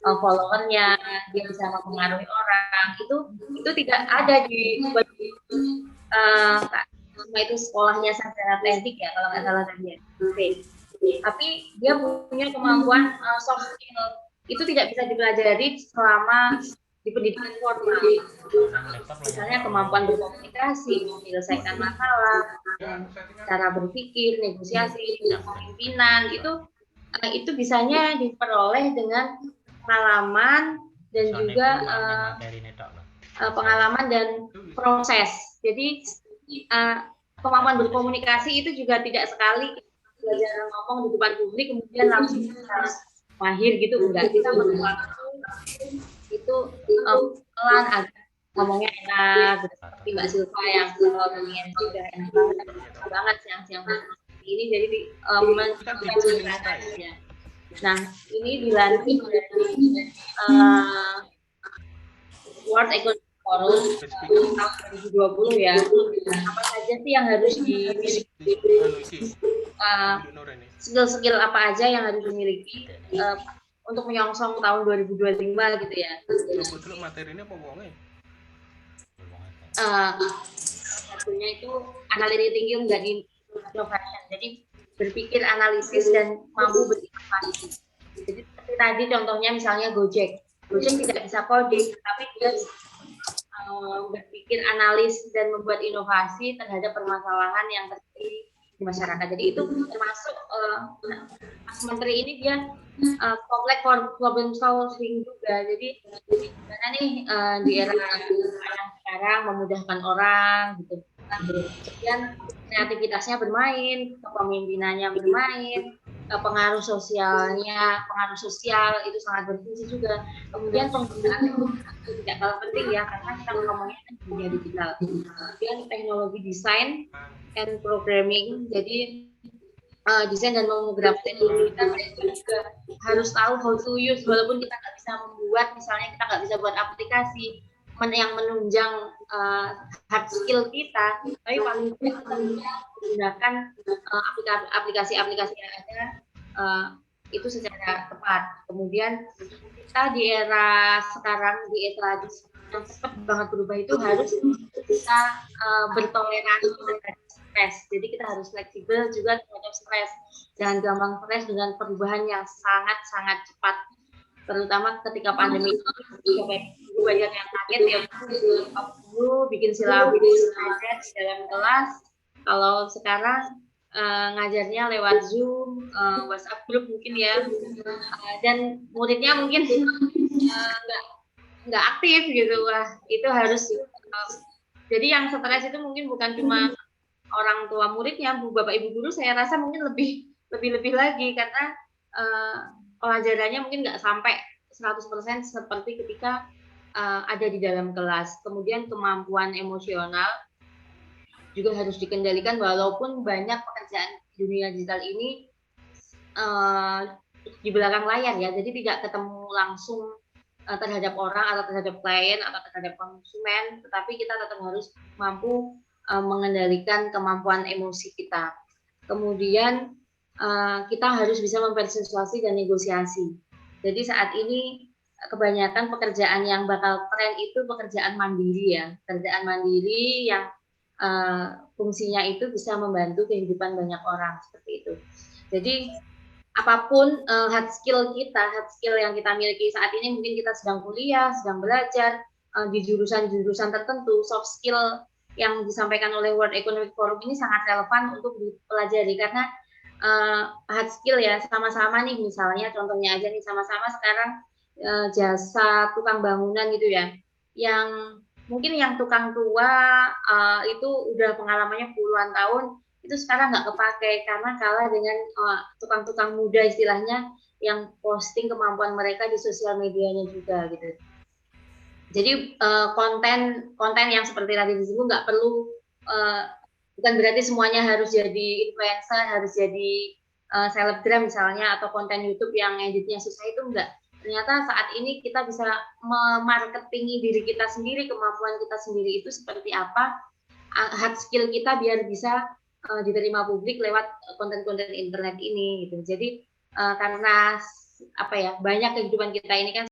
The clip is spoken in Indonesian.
followernya, dia bisa mempengaruhi orang, itu tidak ada di semua itu sekolahnya sarjana teknik ya kalau nggak salah tadi ya. Tapi dia punya kemampuan soft skill itu tidak bisa dipelajari selama di pendidikan formal. Misalnya kemampuan berkomunikasi, menyelesaikan masalah, cara berpikir, negosiasi, kepemimpinan itu bisanya diperoleh dengan pengalaman dan juga pengalaman dan proses. Jadi kemampuan berkomunikasi itu juga tidak sekali belajar ngomong di depan publik kemudian langsung mahir gitu, enggak. Kita perlu itu pelan agak ngomongnya enak, seperti Mbak Silva yang ngomongnya juga enak banget siang-siang ini, jadi ya. Nah, ini dilantik dari World Economic Forum tahun 2020 ya. Apa saja sih yang harus dimiliki? Skill-skill apa aja yang harus dimiliki untuk menyongsong tahun 2025 gitu ya. Materinya apa wonge? Satunya itu analytic thinking dan innovation. Jadi berpikir analisis dan mampu berinovasi. Jadi seperti tadi contohnya misalnya Gojek tidak bisa coding, tapi dia berpikir analis dan membuat inovasi terhadap permasalahan yang terjadi di masyarakat. Jadi itu termasuk Mas Menteri ini dia kompleks problem solving juga. Jadi karena nih di era yang sekarang memudahkan orang gitu. Kemudian kreativitasnya bermain, kepemimpinannya bermain, pengaruh sosial itu sangat berfungsi juga. Kemudian penggunaan teknologi tidak kalah penting ya, karena kita ngomongnya dunia digital. Kemudian teknologi desain and programming, jadi desain dan memprogramming teknologi kita juga harus tahu how to use, walaupun kita nggak bisa membuat, misalnya kita nggak bisa buat aplikasi yang menunjang hard skill kita, tapi paling tidak kita menggunakan aplikasi-aplikasi yang ada itu secara tepat. Kemudian kita di era sekarang, di era yang cepat banget berubah itu harus kita bertoleransi terhadap stres. Jadi kita harus fleksibel juga terhadap stres. Jangan gampang stres dengan perubahan yang sangat-sangat cepat. Terutama ketika pandemi ini banyak yang kaget ya, dulu bikin silabus aja di dalam kelas. Kalau sekarang ngajarnya lewat Zoom, WhatsApp group mungkin ya, dan muridnya mungkin nggak aktif gitu. Wah, itu harus jadi yang stres itu mungkin bukan cuma orang tua muridnya, bapak ibu guru, saya rasa mungkin lebih lagi, karena pelajarannya mungkin nggak sampai 100% seperti ketika ada di dalam kelas. Kemudian kemampuan emosional juga harus dikendalikan, walaupun banyak pekerjaan di dunia digital ini di belakang layar ya, jadi tidak ketemu langsung terhadap orang atau terhadap klien atau terhadap konsumen, tetapi kita tetap harus mampu mengendalikan kemampuan emosi kita. Kemudian kita harus bisa mempersuasi dan negosiasi. Jadi saat ini kebanyakan pekerjaan yang bakal tren itu pekerjaan mandiri ya, pekerjaan mandiri yang fungsinya itu bisa membantu kehidupan banyak orang seperti itu. Jadi apapun hard skill yang kita miliki saat ini, mungkin kita sedang kuliah, sedang belajar di jurusan-jurusan tertentu, soft skill yang disampaikan oleh World Economic Forum ini sangat relevan untuk dipelajari, karena hard skill ya, sama-sama nih, misalnya contohnya aja nih, sama-sama sekarang jasa tukang bangunan gitu ya, yang mungkin yang tukang tua itu udah pengalamannya puluhan tahun, itu sekarang nggak kepakai karena kalah dengan tukang-tukang muda istilahnya yang posting kemampuan mereka di sosial medianya juga gitu. Jadi konten yang seperti tadi disebut nggak perlu, bukan berarti semuanya harus jadi influencer, harus jadi selebgram misalnya, atau konten YouTube yang editnya susah, itu enggak. Ternyata saat ini kita bisa memarketingi diri kita sendiri, kemampuan kita sendiri itu seperti apa, hard skill kita biar bisa diterima publik lewat konten-konten internet ini gitu. Jadi karena apa ya, banyak kehidupan kita ini kan